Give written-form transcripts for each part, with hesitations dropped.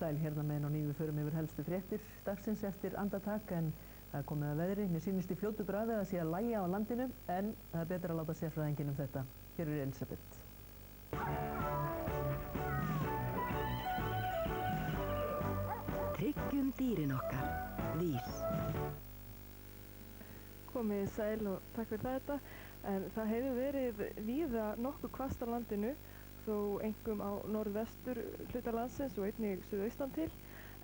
sæl hérna meginn á nýju förum yfir helstu fréttir dagsins eftir andartak en það er komið að veðri. Mér sýnist í fljótu bragði að það sé að lægja á landinu en það er betra að láta sérfræðinginn um þetta. Hér er Elisabeth. Tryggjum dýrin okkar. VÍS. Komið sæl og takk fyrir þetta. En það hefur verið víða nokkuð hvasst á landinu þó einkum á norðvestur hluta landsins og einnig suðaustan til.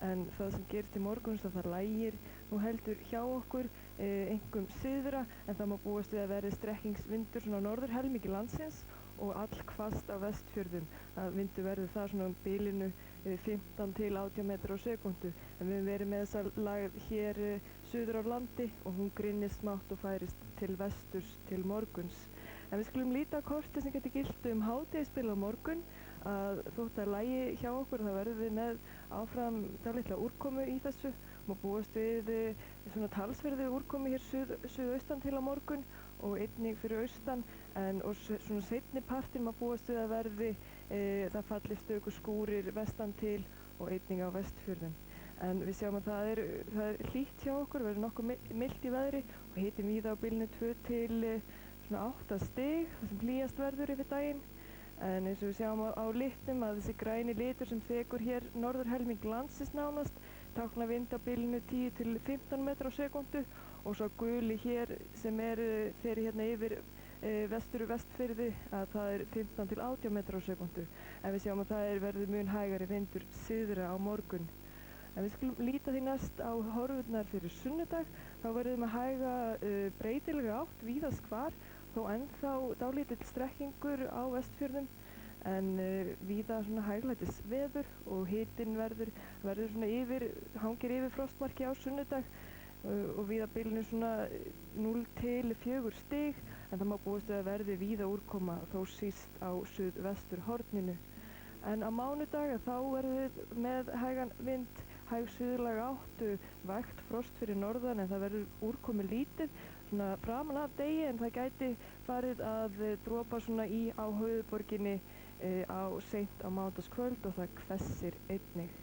En það sem gerist í morguns að það lægir nú heldur hjá okkur einkum syðra en það má búast við að verði strekkingsvindur svona á norðurhelmingi landsins og allhvasst á vestfjörðum. Að vindur verður það svona bilinu 15 til 18 metrar á sekúndu. En við höfum verið með þessa lægð hér suður á landi og hún grynnist smátt og færist til vesturs til morguns. En við skulum líta á kortið sem getur gilt hádegisbil á morgun að þótt að lægi hjá okkur þá verðum við með áfram dálitla úrkomu í þessu. Má búast við svona talsverðu úrkomu hér suðaustan til á morgun og einnig fyrir austan og svona seinni partinn má búast við að verði það falli stöku skúrir vestan til og einnig á vestfjörðum. En við sjáum að það er hlýtt hjá okkur, verður nokkuð milt í veðri og hiti víða á bilinu 2 til 8 stig, það sem hlýjast verður yfir daginn. En eins og við sjáum á litnum að þessi græni litur sem þekur hér norðurhelming landsins nánast tákna vind á bilinu 10 til 15 metrar á sekúndu og svo guli hér sem fer hérna yfir vestur og vestfirði að það er 15 til 18 metrar á sekúndu. En við sjáum að það verður mun hægari vindur syðra á morgun. En við skulum líta því næst á horfurnar fyrir sunnudag. Þá verðum að hæga breytilega átt víðast hvar þó ennþá dálítill strekkingur á vestfjörðum en víða svona hæglætis veður og hitinn verður svona hangir yfir frostmarki á sunnudag og víða bilinu svona 0 til 4 stig en það má búast við að verði víða úrkoma þó síst á suðvestur horninu. En á mánudag þá verðum við með hægan vind, hæg suðlæg átt, vægt frost fyrir norðan en það verður úrkomi lítið svona framan af degi en það gæti farið að dropa svona á höfuðborginni seint á mánudagskvöld og það hvessir einnig.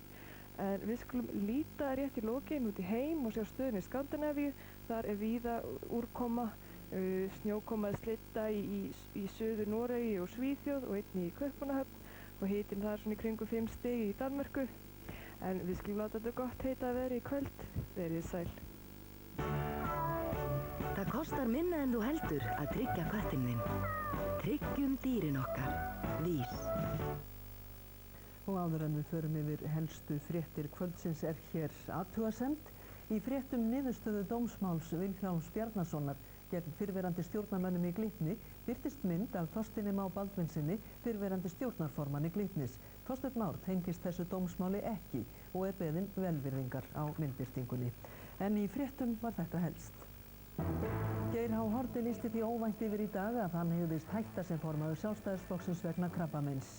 En við skulum líta rétt í lokin út í heim og sjá stöðuna í Skandinavíu. Þar er víða úrkoma, snjókoma eða slitta í Suður Noregi og Svíþjóð og einnig í Kaupmannahöfn og hitinn þar svona í kringum 5 stig í Danmörku. En við skulum láta þetta gott heita að vera í kvöld. Verið sæl. Það kostar minna en þú heldur að tryggja köttinn þinn. Tryggjum dýrin okkar. VÍS. Og áður en við förum yfir helstu fréttir kvöldsins er hér athugasemd. Í fréttum niðurstöðu dómsmáls Vilhjálms Bjarnasonar gegn fyrrverandi stjórnarmönnum í Glitni birtist mynd af Þorsteini Má Baldvinssyni, fyrrverandi stjórnarformanni Glitnis. Þorsteinn Már tengist þessu dómsmáli ekki og er beðinn velvirðingar á myndbirtingunni. En í fréttum var þetta helst. Geir H. Haarde lýsti því óvænt yfir í dag að hann hygðist hætta sem formaður Sjálfstæðisflokksins vegna krabbameins.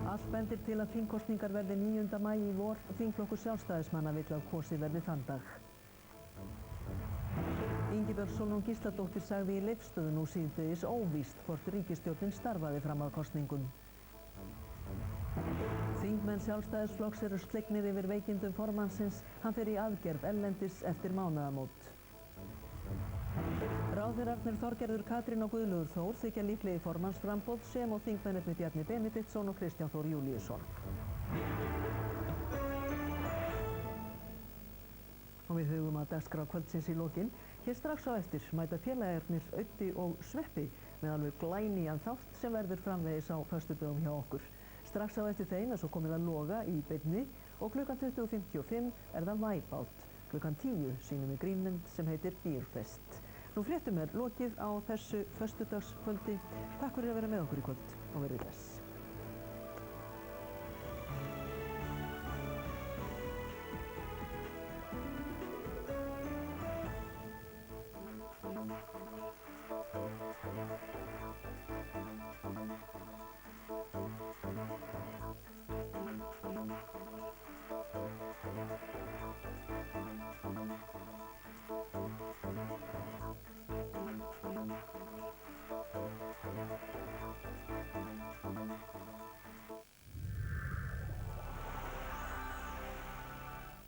Allt bendir til að þingkosningar verði 9. maí í vor. Þingflokkur Sjálfstæðismanna vill að kosið verði þann dag. Ingibjörg Sólrún Gísladóttir sagði í Leifsstöðu nú síðdegis óvíst hvort ríkisstjórnin starfaði fram að kosningum. Þingmenn Sjálfstæðisflokks eru slegnir yfir veikindum formannsins. Hann fer í aðgerð erlendis eftir mánaðamót. Ráðherrarnir Þorgerður Katrín og Guðlaugur Þór þykja líklegir formannsframboð sem og þingmennirnir Bjarni Benediktsson og Kristján Þór Júlíusson. Og við hugum að dagskrá kvöldsins í lokin. Hér strax á eftir mæta félagarnir Auddi og Sveppi með alveg glænýjan þátt sem verður framvegis á föstudögum hjá okkur. Strax á eftir þeim er svo komið að loga í beinni og klukkan 20:55 er það Væbátt. Klukkan 10 sýnum við grínmynd sem heitir Bírfest. Nú fréttum er lokið á þessu föstudagskvöldi. Takk fyrir að vera með okkur í kvöld og verið bless.